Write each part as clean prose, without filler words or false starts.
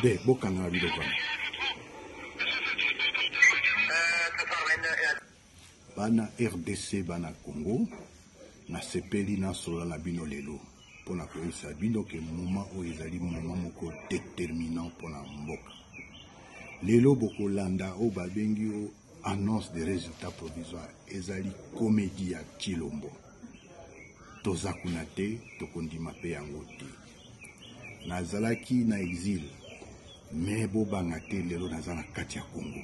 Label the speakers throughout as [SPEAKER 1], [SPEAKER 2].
[SPEAKER 1] de bokanga biloko bana RDC bana Congo na sepeli na sola na bino lelo pona koyesa bino ke moment oyo ezali moment moko déterminant pona mboka lelo bokolanda o babengi o annonce des résultats provisoires ezali comédie ya Chilombo toza kuna te tokondima pe yango te nazalaki na exil mais bobanga te lelo naza na kati ya Congo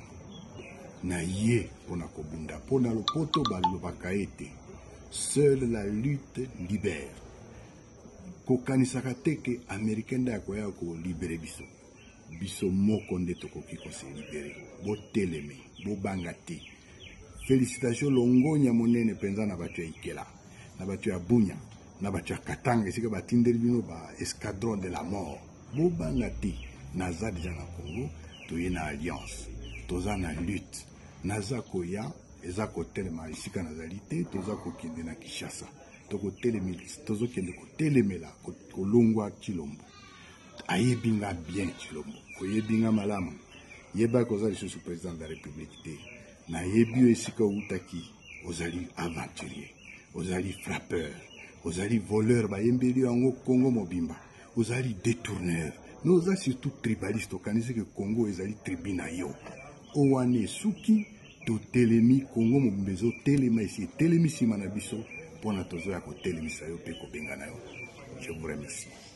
[SPEAKER 1] na ye pona kobunda pona lopoto balobaka ete seule la lutte libère kokanisaka te ke américain nde akoya kolibere biso biso moko nde tokoki kose libere boteleme bobanga te félicitations longonya monene penza na bato ya Ikela na bato ya Bunya na bato ya Katanga esika batindeli bino ba escadron de la mort bobanga te naza deja na Congo toye na alliance toza na lutte naza koya eza kotelema esika nazali te toza kokende na Kinshasa tozokende kotelemela kolongwa Chilombo ayebinga bien Chilombo koyebinga malamu yeba koza lisusu président de la République te na yebi esika outaki ozali aventurier ozali frappeur ozali voleur bayembeli yango Congo mobimba ozali détourneur nous oza surtout tribaliste okanisi ke Congo ezali tribu na yo owane suki to telemi Congo mobimba ezo telema esi telemi sima na biso pona tozo ya kotelemisa yo pe kobenga na yo. Je vous remercie.